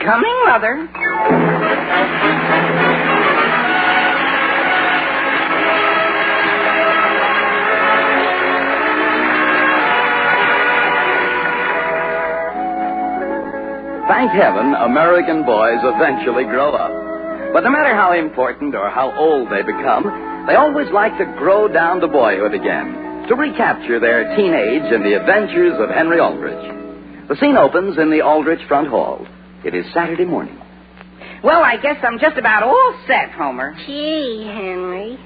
Coming, Mother. Thank heaven, American boys eventually grow up. But no matter how important or how old they become, they always like to grow down to boyhood again, to recapture their teenage and the adventures of Hen-ree Al-drich. The scene opens in the Aldrich front hall. It is Saturday morning. Well, I guess I'm just about all set, Homer. Gee, Henry.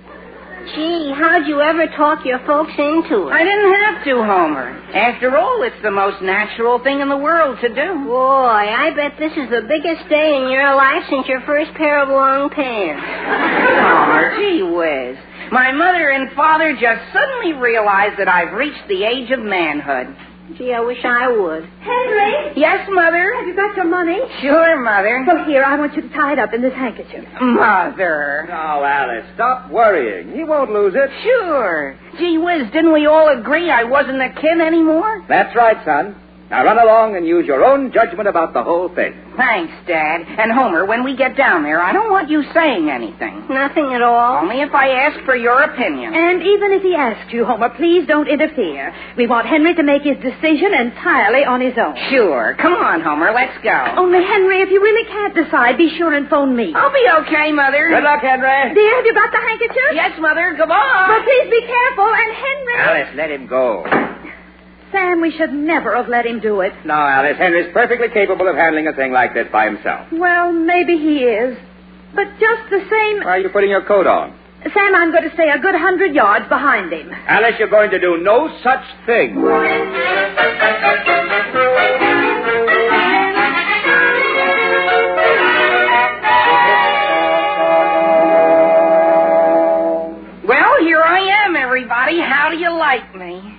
Gee, how'd you ever talk your folks into it? I didn't have to, Homer. After all, it's the most natural thing in the world to do. Boy, I bet this is the biggest day in your life since your first pair of long pants. Homer, gee whiz. My mother and father just suddenly realized that I've reached the age of manhood. Gee, I wish I would. Henry? Yes, Mother? Have you got your money? Sure, Mother. Well, here, I want you to tie it up in this handkerchief. Mother. Now, Alice, stop worrying. He won't lose it. Sure. Gee whiz, didn't we all agree I wasn't a kid anymore? That's right, son. Now run along and use your own judgment about the whole thing. Thanks, Dad. And Homer, when we get down there, I don't want you saying anything. Nothing at all? Only if I ask for your opinion. And even if he asks you, Homer, please don't interfere. We want Henry to make his decision entirely on his own. Sure. Come on, Homer, let's go. Only, Henry, if you really can't decide, be sure and phone me. I'll be okay, Mother. Good luck, Henry. Dear, have you got the handkerchief? Yes, Mother. Goodbye. Well, please be careful. And Henry... Alice, let him go. Sam, we should never have let him do it. No, Alice, Henry's perfectly capable of handling a thing like this by himself. Well, maybe he is. But just the same... Why are you putting your coat on? Sam, I'm going to stay a good 100 yards behind him. Alice, you're going to do no such thing. Well, here I am, everybody. How do you like me?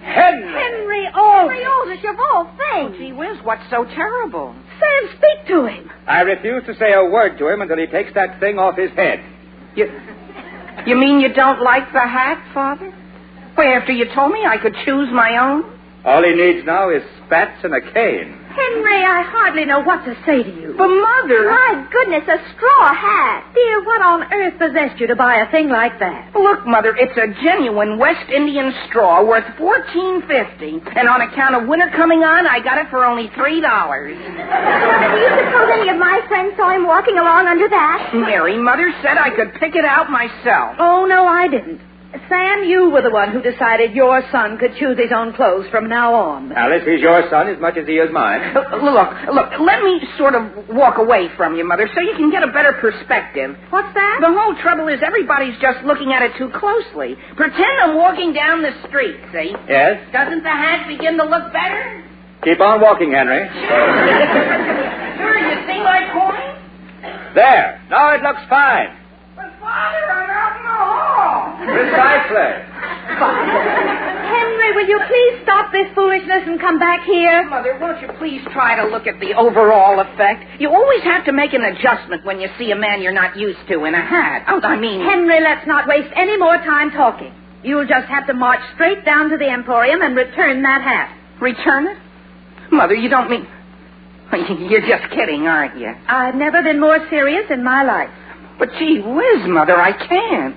Hen-ree Al-drich, of all things. Oh, gee whiz, what's so terrible? Sam, speak to him. I refuse to say a word to him until he takes that thing off his head. You mean you don't like the hat, Father? Why, after you told me I could choose my own? All he needs now is spats and a cane. Henry, I hardly know what to say to you. But, Mother... My goodness, a straw hat. Dear, what on earth possessed you to buy a thing like that? Look, Mother, it's a genuine West Indian straw worth $14.50. And on account of winter coming on, I got it for only $3. Do you suppose any of my friends saw him walking along under that? Mary, Mother said I could pick it out myself. Oh, no, I didn't. Sam, you were the one who decided your son could choose his own clothes from now on. Alice, he's your son as much as he is mine. Look, let me sort of walk away from you, Mother, so you can get a better perspective. What's that? The whole trouble is everybody's just looking at it too closely. Pretend I'm walking down the street, see? Yes? Doesn't the hat begin to look better? Keep on walking, Henry. Sure, you see my point? There. Now it looks fine. But, Father, I'm out in the hall. Precisely. Henry, will you please stop this foolishness and come back here? Mother, won't you please try to look at the overall effect? You always have to make an adjustment when you see a man you're not used to in a hat. Oh, I mean... Henry, let's not waste any more time talking. You'll just have to march straight down to the Emporium and return that hat. Return it? Mother, you don't mean... You're just kidding, aren't you? I've never been more serious in my life. But gee whiz, Mother, I can't.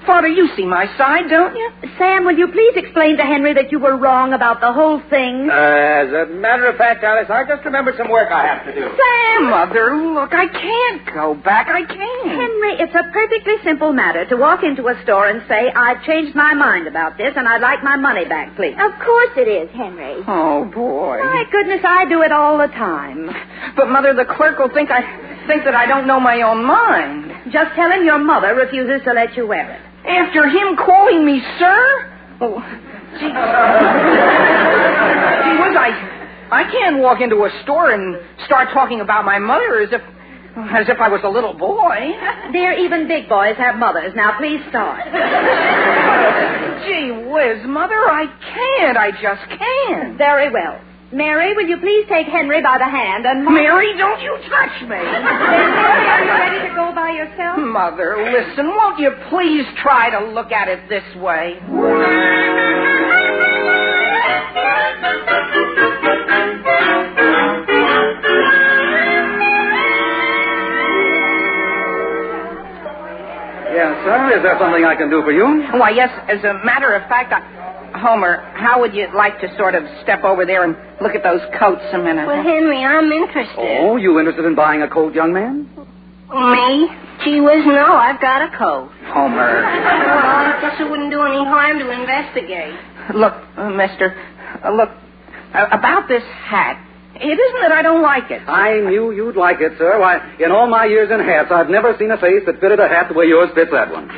Father, you see my side, don't you? Sam, will you please explain to Henry that you were wrong about the whole thing? As a matter of fact, Alice, I just remembered some work I have to do. Sam! Mother, look, I can't go back. I can't. Henry, it's a perfectly simple matter to walk into a store and say, I've changed my mind about this and I'd like my money back, please. Of course it is, Henry. Oh, boy. My goodness, I do it all the time. But, Mother, the clerk will think that I don't know my own mind. Just tell him your mother refuses to let you wear it. After him calling me sir? Oh, gee. Gee whiz, I can't walk into a store and start talking about my mother as if I was a little boy. Dear, even big boys have mothers. Now, please start. Gee whiz, Mother, I can't. I just can't. Very well. Mary, will you please take Henry by the hand and... Mary, don't you touch me. Mary, are you ready to go by yourself? Mother, listen, won't you please try to look at it this way? there something I can do for you? Why, yes, as a matter of fact, Homer, how would you like to sort of step over there and look at those coats a minute? Well, Henry, I'm interested. Oh, you interested in buying a coat, young man? Me? Gee whiz, no, I've got a coat. Homer. Well, I guess it wouldn't do any harm to investigate. Look, mister, about this hat. It isn't that I don't like it. I knew you'd like it, sir. Why, in all my years in hats, I've never seen a face that fitted a hat the way yours fits that one.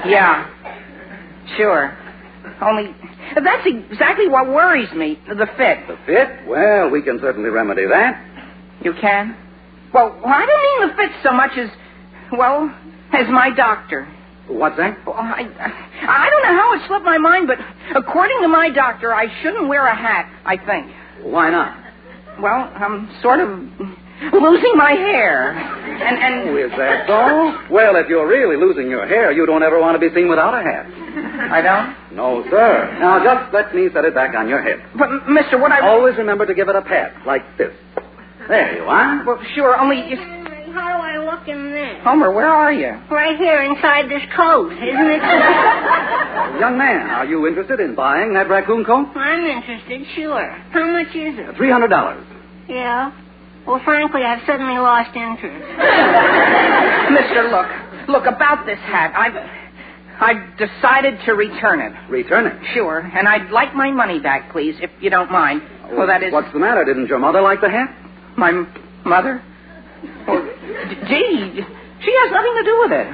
Yeah, sure. Only, that's exactly what worries me, the fit. The fit? Well, we can certainly remedy that. You can? Well, I don't mean the fit so much as my doctor. What's that? Well, I don't know how it slipped my mind, but according to my doctor, I shouldn't wear a hat, I think. Why not? Well, I'm sort of losing my hair. And Oh, is that so? Well, if you're really losing your hair, you don't ever want to be seen without a hat. I don't? No, sir. Now, just let me set it back on your head. But, mister, what I... Always remember to give it a pat, like this. There you are. Well, sure, only... Henry, how do I look in this? Homer, where are you? Right here inside this coat, isn't it? Young man, are you interested in buying that raccoon coat? I'm interested, sure. How much is it? $300. Yeah. Well, frankly, I've suddenly lost interest. Mister, look, about this hat. I've decided to return it. Return it. Sure, and I'd like my money back, please, if you don't mind. Well, that is... What's the matter? Didn't your mother like the hat? My mother? Well, gee, she has nothing to do with it.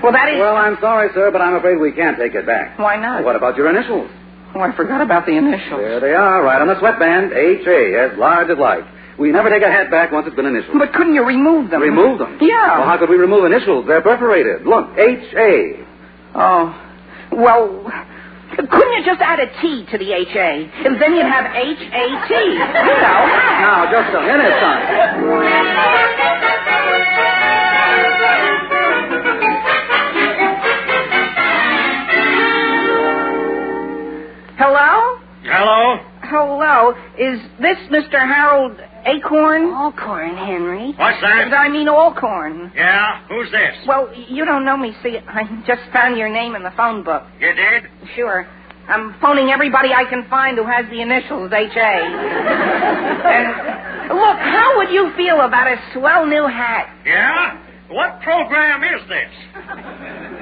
Well, that is... Well, I'm sorry, sir, but I'm afraid we can't take it back. Why not? Well, what about your initials? Oh, I forgot about the initials. There they are, right on the sweatband. H.A., as large as life. We never take a hat back once it's been initialed. But couldn't you remove them? Remove them? Yeah. Well, how could we remove initials? They're perforated. Look, H.A. Oh, well, couldn't you just add a T to the H.A.? And then you'd have H.A.T., you know. Now, just a minute, son. Hello? Hello? Hello. Is this Mr. Harold Acorn? Alcorn, Henry. What's that? I mean Alcorn. Yeah? Who's this? Well, you don't know me. See, I just found your name in the phone book. You did? Sure. I'm phoning everybody I can find who has the initials H.A. And look, how would you feel about a swell new hat? Yeah? What program is this?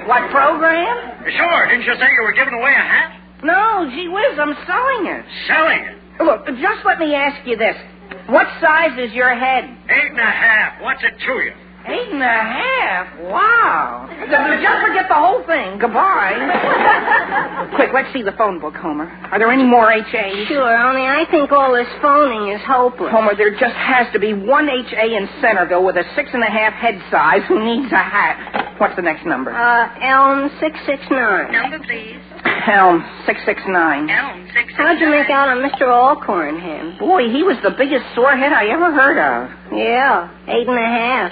What program? Sure. Didn't you say you were giving away a hat? No, gee whiz, I'm selling it. Selling it? Look, just let me ask you this. What size is your head? 8.5. What's it to you? 8.5? Wow. Just forget the whole thing. Goodbye. Quick, let's see the phone book, Homer. Are there any more H.A.s? Sure, only I think all this phoning is hopeless. Homer, there just has to be one H.A. in Centerville with a 6.5 head size who needs a hat. What's the next number? Elm 669. Number, please. Elm 669. Elm 669. How'd you make out on Mr. Alcorn, Hen? Boy, he was the biggest sorehead I ever heard of. Yeah, 8.5.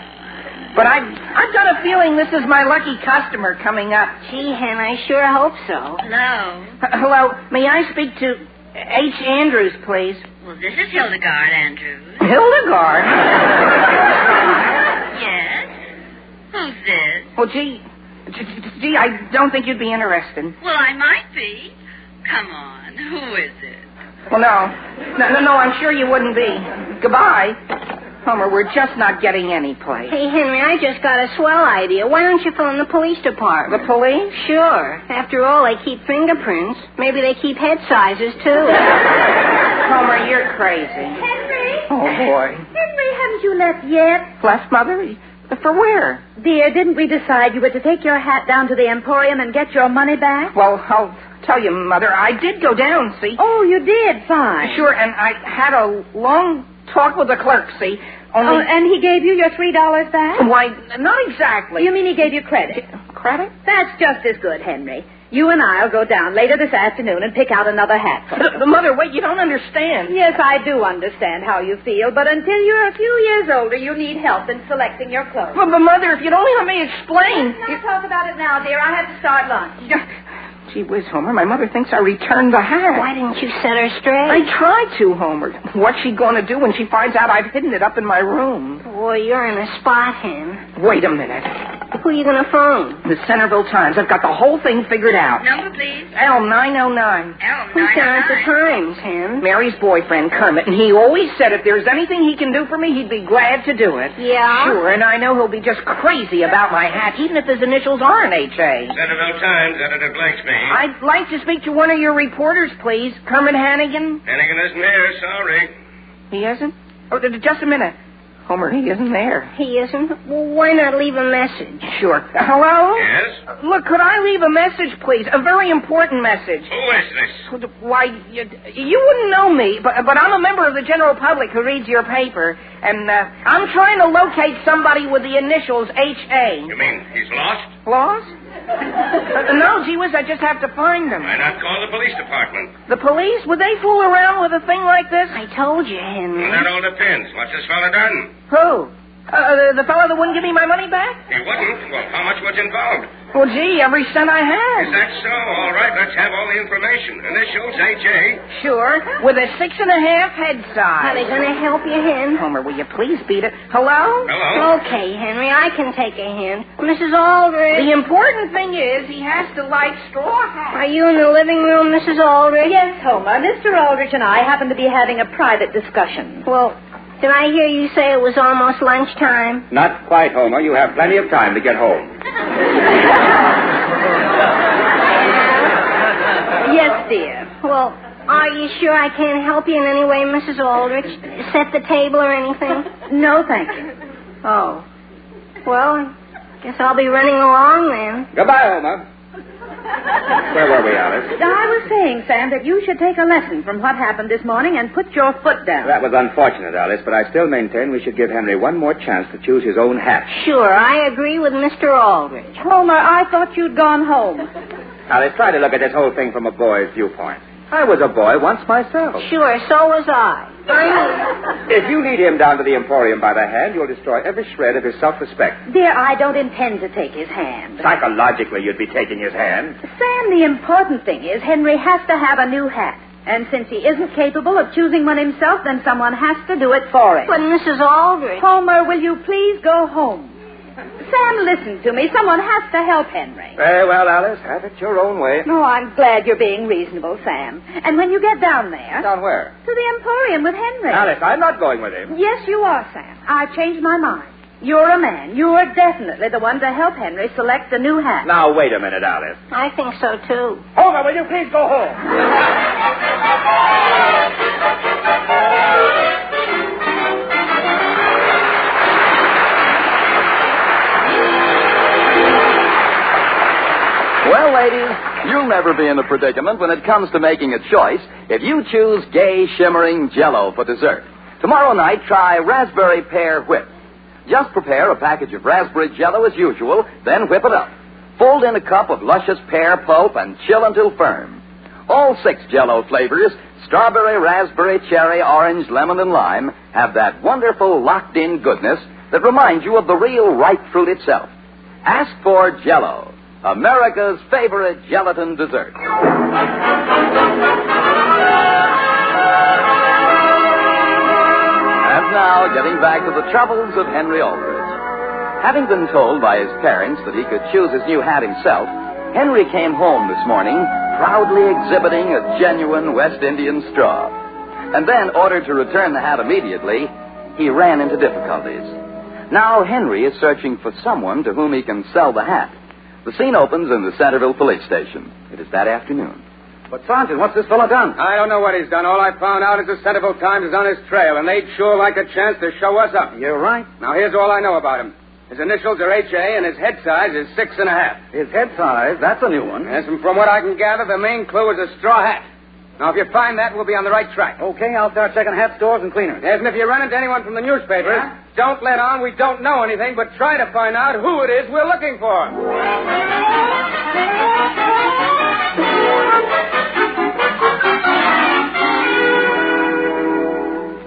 But I've got a feeling this is my lucky customer coming up. Gee, Hen, I sure hope so. Hello. Hello, may I speak to H. Andrews, please? Well, this is Hildegard Andrews. Hildegard? Yes. Who's this? Well, gee, I don't think you'd be interested. Well, I might be. Come on. Who is it? Well, no, I'm sure you wouldn't be. Goodbye. Homer, we're just not getting any place. Hey, Henry, I just got a swell idea. Why don't you phone the police department? The police? Sure. After all, they keep fingerprints. Maybe they keep head sizes, too. Homer, you're crazy. Henry? Oh, boy. Henry, haven't you left yet? Left, Mother? For where? Dear, didn't we decide you were to take your hat down to the Emporium and get your money back? Well, I'll tell you, Mother, I did go down, see? Oh, you did? Fine. Sure, and I had a long talk with the clerk, see? Only... Oh, and he gave you your $3 back? Why, not exactly. You mean he gave you credit? Credit? That's just as good, Henry. You and I'll go down later this afternoon and pick out another hat for you. Mother, wait, you don't understand. Yes, I do understand how you feel, but until you're a few years older, you need help in selecting your clothes. But Mother, if you'd only let me explain. Let's not talk about it now, dear. I have to start lunch. Gee whiz, Homer, my mother thinks I returned the hat. Why didn't you set her straight? I tried to, Homer. What's she going to do when she finds out I've hidden it up in my room? Boy, you're in a spot, Hen. Wait a minute. Who are you going to phone? The Centerville Times. I've got the whole thing figured out. Number, please. L909. Who's down at the L909. Times, Hen? Mary's boyfriend, Kermit, and he always said if there's anything he can do for me, he'd be glad to do it. Yeah? Sure, and I know he'll be just crazy about my hat, even if his initials aren't H.A. Centerville Times, Editor Blake speaking. I'd like to speak to one of your reporters, please. Kermit Hannigan? Hannigan isn't here, sorry. He isn't? Oh, just a minute. Homer, he isn't there. He isn't? Well, why not leave a message? Sure. Hello? Yes? Look, could I leave a message, please? A very important message. Who is this? Why, you wouldn't know me, but I'm a member of the general public who reads your paper, and I'm trying to locate somebody with the initials H.A. You mean he's lost? Lost? No, gee whiz, I just have to find him. Why not call the police department? The police? Would they fool around with a thing like this? I told you, Henry. Well, that all depends. What's this fella done? Who? The fellow that wouldn't give me my money back? He wouldn't. Well, how much was involved? Well, gee, every cent I had. Is that so? All right, let's have all the information. Initials, H.A. Sure, with a 6.5 head size. Are they going to help you, Hen? Homer, will you please beat it? Hello? Hello? Okay, Henry, I can take a hint. Mrs. Aldrich. The important thing is he has to like straw hats. Are you in the living room, Mrs. Aldrich? Yes, Homer. Mr. Aldrich and I happen to be having a private discussion. Well, did I hear you say it was almost lunchtime? Not quite, Homer. You have plenty of time to get home. Yes, dear. Well, are you sure I can't help you in any way, Mrs. Aldrich? Set the table or anything? No, thank you. Oh. Well, guess I'll be running along then. Goodbye, Homer. Where were we, Alice? I was saying, Sam, that you should take a lesson from what happened this morning and put your foot down. That was unfortunate, Alice, but I still maintain we should give Henry one more chance to choose his own hat. Sure, I agree with Mr. Aldrich. Homer, I thought you'd gone home. Alice, try to look at this whole thing from a boy's viewpoint. I was a boy once myself. Sure, so was I. If you lead him down to the Emporium by the hand, you'll destroy every shred of his self-respect. Dear, I don't intend to take his hand. Psychologically, you'd be taking his hand. Sam, the important thing is Henry has to have a new hat. And since he isn't capable of choosing one himself, then someone has to do it for him. But Mrs. Aldrich... Homer, will you please go home? Sam, listen to me. Someone has to help Henry. Very well, Alice. Have it your own way. Oh, I'm glad you're being reasonable, Sam. And when you get down there... Down where? To the Emporium with Henry. Alice, I'm not going with him. Yes, you are, Sam. I've changed my mind. You're a man. You're definitely the one to help Henry select a new hat. Now, wait a minute, Alice. I think so, too. Homer, will you please go home? Well, ladies, you'll never be in a predicament when it comes to making a choice if you choose gay, shimmering Jell-O for dessert. Tomorrow night, try Raspberry Pear Whip. Just prepare a package of raspberry Jell-O as usual, then whip it up. Fold in a cup of luscious pear pulp and chill until firm. All 6 Jell-O flavors, strawberry, raspberry, cherry, orange, lemon, and lime, have that wonderful locked-in goodness that reminds you of the real ripe fruit itself. Ask for Jell-O, America's favorite gelatin dessert. And now, getting back to the troubles of Hen-ree Al-drich. Having been told by his parents that he could choose his new hat himself, Henry came home this morning proudly exhibiting a genuine West Indian straw. And then, ordered to return the hat immediately, he ran into difficulties. Now, Henry is searching for someone to whom he can sell the hat. The scene opens in the Centerville police station. It is that afternoon. But, Sergeant, what's this fellow done? I don't know what he's done. All I found out is the Centerville Times is on his trail, and they'd sure like a chance to show us up. You're right. Now, here's all I know about him. His initials are H.A., and his head size is 6.5. His head size? That's a new one. Yes, and from what I can gather, the main clue is a straw hat. Now, if you find that, we'll be on the right track. Okay, I'll start checking hat stores and cleaners. Yes, and if you run into anyone from the newspapers, don't let on we don't know anything, but try to find out who it is we're looking for.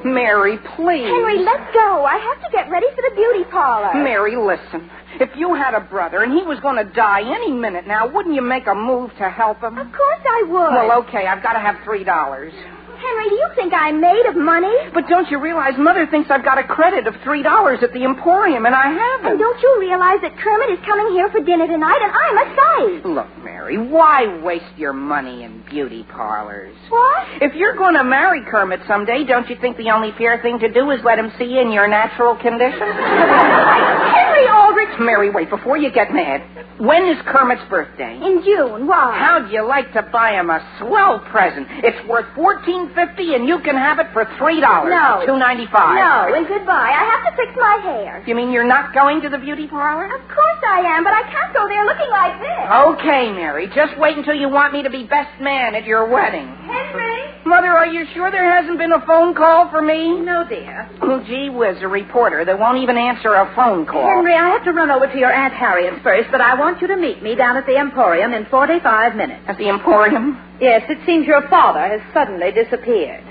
Mary, please. Henry, let go. I have to get ready for the beauty parlor. Mary, listen. If you had a brother and he was going to die any minute now, wouldn't you make a move to help him? Of course I would. Well, okay, I've got to have $3. Henry, do you think I'm made of money? But don't you realize Mother thinks I've got a credit of $3 at the Emporium, and I haven't? And don't you realize that Kermit is coming here for dinner tonight, and I'm a sight? Look, Mary, why waste your money in beauty parlors? What? If you're going to marry Kermit someday, don't you think the only fair thing to do is let him see you in your natural condition? Henry Aldrich. Mary, wait, before you get mad. When is Kermit's birthday? In June. Why? How'd you like to buy him a swell present? It's worth $14.50, and you can have it for $3. No. $2.95. No, and goodbye. I have to fix my hair. You mean you're not going to the beauty parlor? Of course I am, but I can't go there looking like this. Okay, Mary. Just wait until you want me to be best man at your wedding. Henry? Mother, are you sure there hasn't been a phone call for me? No, dear. Oh, gee whiz, a reporter that won't even answer a phone call. Henry, I have to run over to your Aunt Harriet's first, but I want you to meet me down at the Emporium in 45 minutes. At the Emporium? Yes, it seems your father has suddenly disappeared.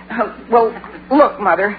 Well, look, Mother,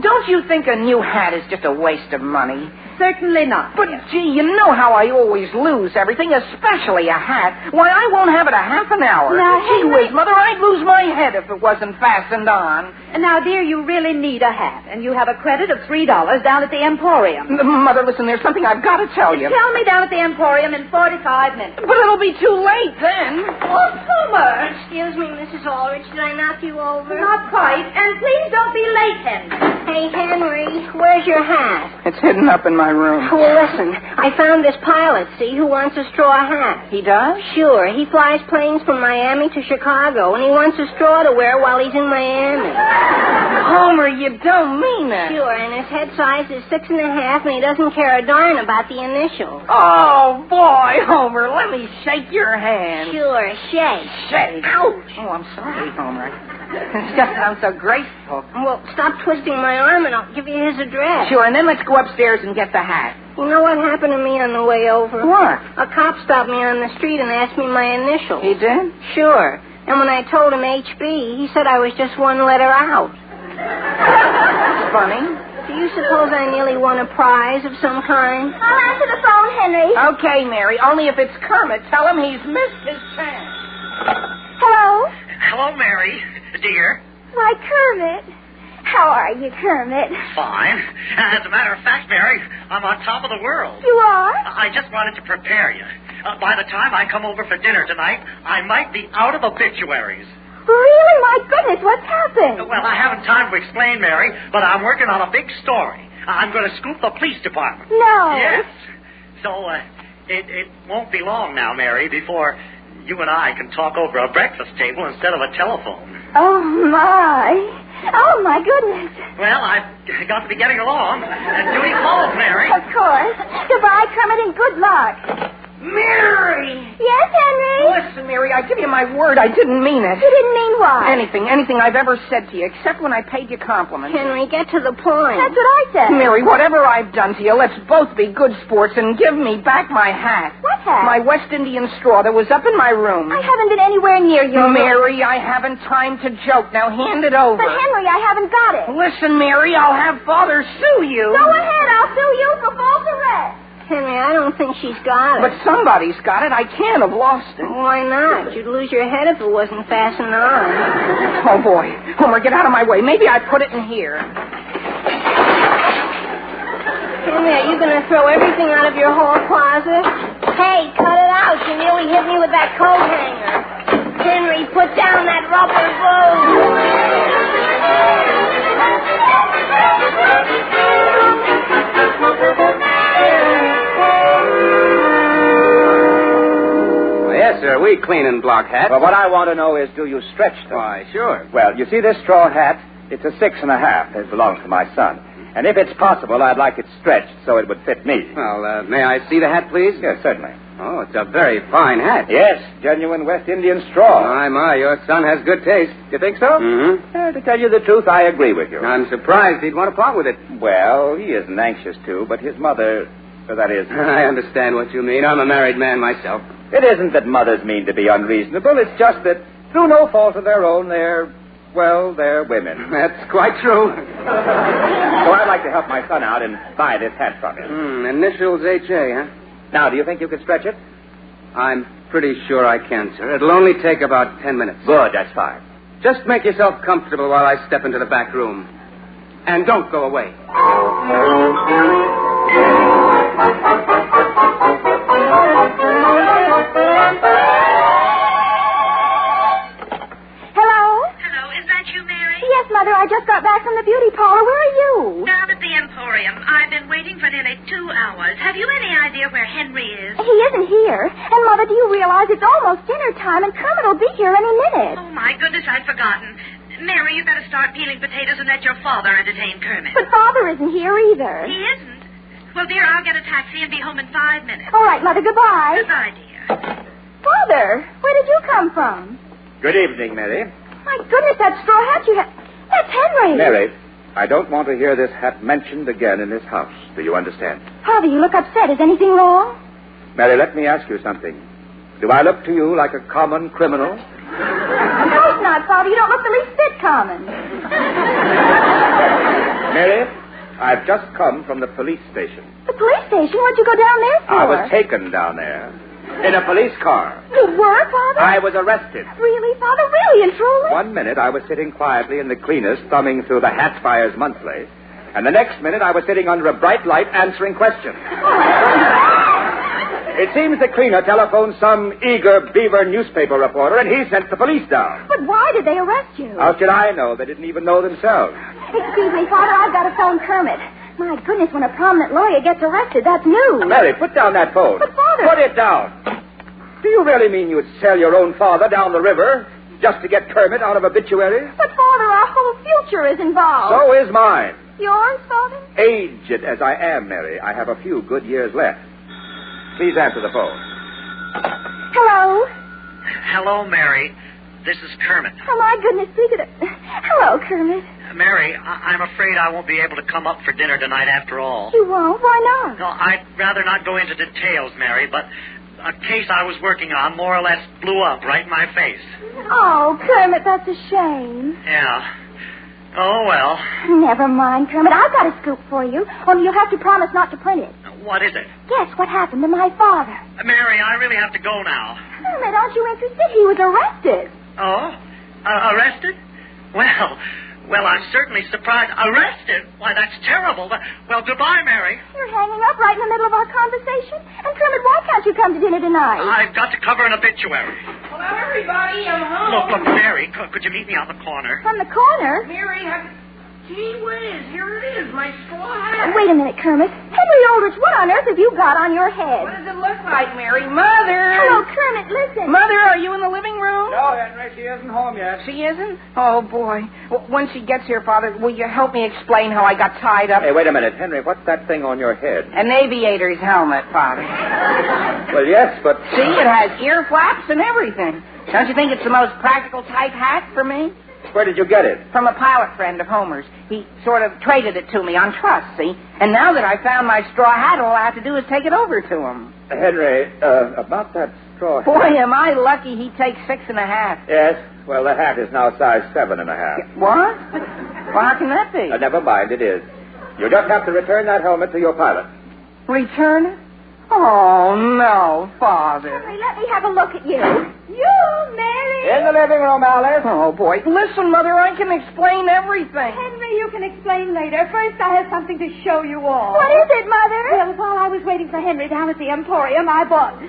don't you think a new hat is just a waste of money? Certainly not. But, gee, you know how I always lose everything, especially a hat. Why, I won't have it a half an hour. Now, gee whiz, Mother, I'd lose my head if it wasn't fastened on. And now, dear, you really need a hat, and you have a credit of $3 down at the Emporium. Mother, listen, there's something I've got to tell you. Tell me down at the Emporium in 45 minutes. But it'll be too late then. Oh, Homer! Excuse me, Mrs. Aldrich. Did I knock you over? Not quite. And please don't be late, Henry. Hey, Henry, where's your hat? It's hidden up in my room. Well, listen, I found this pilot, see, who wants a straw hat. He does? Sure. He flies planes from Miami to Chicago, and he wants a straw to wear while he's in Miami. Homer, you don't mean that. Sure, and his head size is 6.5, and he doesn't care a darn about the initials. Oh, boy, Homer, let me shake your hand. Sure, shake. Shake. Ouch. Oh, I'm sorry, Homer. It's just that I'm so graceful. Well, stop twisting my arm, and I'll give you his address. Sure, and then let's go upstairs and get the hat. You know what happened to me on the way over? What? A cop stopped me on the street and asked me my initials. He did? Sure. And when I told him HB, he said I was just one letter out. That's funny. Do you suppose I nearly won a prize of some kind? I'll answer the phone, Henry. Okay, Mary, only if it's Kermit, tell him he's missed his chance. Hello? Hello, Mary, dear. Why, Kermit. How are you, Kermit? Fine. As a matter of fact, Mary, I'm on top of the world. You are? I just wanted to prepare you. By the time I come over for dinner tonight, I might be out of obituaries. Really? My goodness, what's happened? Well, I haven't time to explain, Mary, but I'm working on a big story. I'm going to scoop the police department. No. Yes. So, it won't be long now, Mary, before you and I can talk over a breakfast table instead of a telephone. Oh, my. Oh, my goodness. Well, I've got to be getting along and doing calls, Mary. Of course. Goodbye, Kermit, and good luck. Mary! Yes, Henry? Listen, Mary, I give you my word, I didn't mean it. You didn't mean what? Anything I've ever said to you, except when I paid you compliments. Henry, get to the point. That's what I said. Mary, whatever I've done to you, let's both be good sports and give me back my hat. What hat? My West Indian straw that was up in my room. I haven't been anywhere near your room. Mary, I haven't time to joke. Now hand it over. But, Henry, I haven't got it. Listen, Mary, I'll have Father sue you. Go ahead, I'll sue you for false arrest. Henry, I don't think she's got it. But somebody's got it. I can't have lost it. Why not? You'd lose your head if it wasn't fastened on. Oh, boy. Homer, get out of my way. Maybe I put it in here. Henry, are you going to throw everything out of your hall closet? Hey, cut it out. You nearly hit me with that coat hanger. Henry, put down that rubber boot. Yes, sir, we clean and block hats. Well, what I want to know is, do you stretch them? Why, sure. Well, you see this straw hat? It's a 6.5. It belongs to my son. And if it's possible, I'd like it stretched so it would fit me. Well, may I see the hat, please? Yes, certainly. Oh, it's a very fine hat. Yes, genuine West Indian straw. My, your son has good taste. You think so? Mm-hmm. To tell you the truth, I agree with you. I'm surprised he'd want to part with it. Well, he isn't anxious to, but his mother, that is... I understand what you mean. I'm a married man myself. It isn't that mothers mean to be unreasonable. It's just that, through no fault of their own, they're well, they're women. That's quite true. So I'd like to help my son out and buy this hat from him. Initials H.A., huh? Now, do you think you can stretch it? I'm pretty sure I can, sir. It'll only take about 10 minutes. Good, that's fine. Just make yourself comfortable while I step into the back room. And don't go away. Mother, I just got back from the beauty parlor. Where are you? Down at the Emporium. I've been waiting for nearly 2 hours. Have you any idea where Hen-ree is? He isn't here. And, Mother, do you realize it's almost dinner time and Kermit will be here any minute? Oh, my goodness, I'd forgotten. Mary, you better start peeling potatoes and let your father entertain Kermit. But Father isn't here either. He isn't? Well, dear, I'll get a taxi and be home in 5 minutes. All right, Mother, goodbye. Goodbye, dear. Father, where did you come from? Good evening, Mary. My goodness, that straw hat you have... That's Hen-ree. Mary, I don't want to hear this hat mentioned again in this house. Do you understand? Father, you look upset. Is anything wrong? Mary, let me ask you something. Do I look to you like a common criminal? Of course not, Father. You don't look the least bit common. Mary, I've just come from the police station. The police station? What'd you go down there for? I was taken down there in a police car. You were, Father? I was arrested. Really, Father? Really and truly? 1 minute I was sitting quietly in the cleaners thumbing through the Hat Buyers Monthly, and the next minute I was sitting under a bright light answering questions. It seems the cleaner telephoned some eager beaver newspaper reporter, and he sent the police down. But why did they arrest you? How should I know? They didn't even know themselves. Excuse me, Father, I've got to phone Kermit. My goodness, when a prominent lawyer gets arrested, that's news. Mary, put down that phone. But, Father... Put it down. Do you really mean you'd sell your own father down the river just to get Kermit out of obituaries? But, Father, our whole future is involved. So is mine. Yours, Father? Aged as I am, Mary, I have a few good years left. Please answer the phone. Hello? Hello, Mary. This is Kermit. Oh, my goodness, speak of it. Hello, Kermit. Mary, I'm afraid I won't be able to come up for dinner tonight after all. You won't? Why not? No, I'd rather not go into details, Mary, but a case I was working on more or less blew up right in my face. Oh, Kermit, that's a shame. Yeah. Oh, well. Never mind, Kermit. I've got a scoop for you. Only you'll have to promise not to print it. What is it? Guess what happened to my father. Mary, I really have to go now. Kermit, aren't you interested? He was arrested. Oh? Arrested? Well, I'm certainly surprised. Arrested? Why, that's terrible. Well, goodbye, Mary. You're hanging up right in the middle of our conversation. And, Kermit, why can't you come to dinner tonight? I've got to cover an obituary. Hello, everybody. I'm home. Look, Mary, could you meet me on the corner? From the corner? Mary, gee whiz, here it is, my straw hat. Wait a minute, Kermit. Hen-ree Al-drich, what on earth have you got on your head? What does it look like, Mary? Mother! Hello, Kermit, listen. Mother, are you in the living room? No, Henry, she isn't home yet. She isn't? Oh, boy. When she gets here, Father, will you help me explain how I got tied up? Hey, wait a minute, Henry, what's that thing on your head? An aviator's helmet, Father. Well, yes, but... See, it has ear flaps and everything. Don't you think it's the most practical type hat for me? Where did you get it? From a pilot friend of Homer's. He sort of traded it to me on trust, see? And now that I found my straw hat, all I have to do is take it over to him. Henry, about that straw hat... Boy, am I lucky he takes 6.5. Yes, well, the hat is now size 7.5. What? Well, how can that be? Never mind, it is. You just have to return that helmet to your pilot. Return it? Oh, no, Father. Henry, let me have a look at you. You, Mary. In the living room, Alice. Oh, boy. Listen, Mother, I can explain everything. Henry, you can explain later. First, I have something to show you all. What is it, Mother? Well, while I was waiting for Henry down at the Emporium, I bought...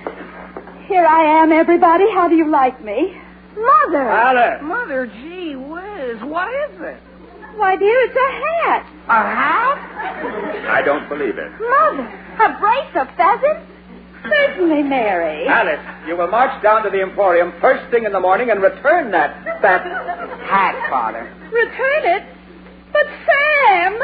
Here I am, everybody. How do you like me? Mother. Alice. Mother, gee whiz, what is it? Why, dear, it's a hat. A hat? I don't believe it. Mother, a brace of pheasants? Certainly, Mary. Alice, you will march down to the Emporium first thing in the morning and return that Hat, Father. Return it? But, Sam...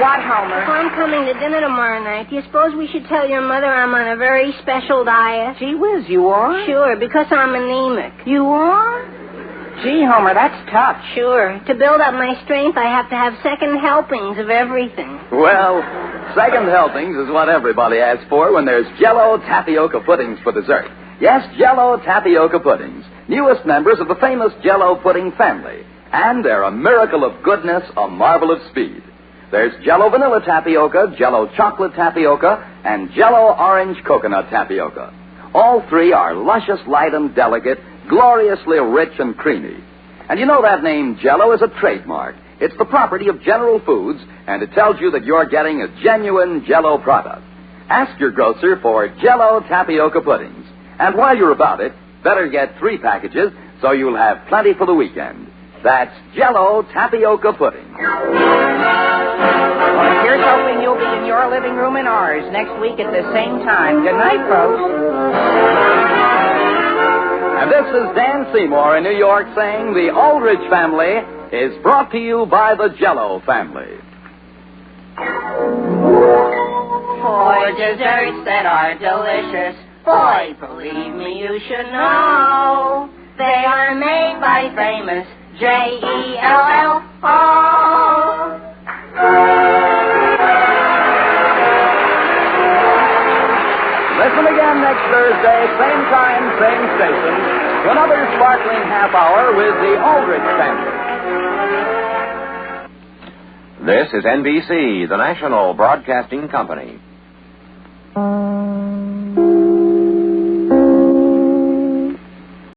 What, Homer? If I'm coming to dinner tomorrow night, do you suppose we should tell your mother I'm on a very special diet? Gee whiz, you are? Sure, because I'm anemic. You are? Gee, Homer, that's tough. Sure. To build up my strength, I have to have second helpings of everything. Well, second helpings is what everybody asks for when there's Jell-O tapioca puddings for dessert. Yes, Jell-O tapioca puddings, newest members of the famous Jell-O pudding family. And they're a miracle of goodness, a marvel of speed. There's Jell-O vanilla tapioca, Jell-O chocolate tapioca, and Jell-O orange coconut tapioca. All three are luscious, light, and delicate, gloriously rich and creamy. And you know that name Jell-O is a trademark. It's the property of General Foods, and it tells you that you're getting a genuine Jell-O product. Ask your grocer for Jell-O tapioca puddings. And while you're about it, better get 3 packages so you'll have plenty for the weekend. That's Jell-O tapioca pudding. Well, here's hoping you'll be in your living room and ours next week at the same time. Good night, folks. And this is Dan Seymour in New York saying the Aldrich Family is brought to you by the Jell-O family. For desserts that are delicious, boy, believe me, you should know. They are made by famous J-E-L-L-O. Listen again next Thursday, same time, same station, to another sparkling half hour with the Aldrich Family. This is NBC, the national broadcasting company.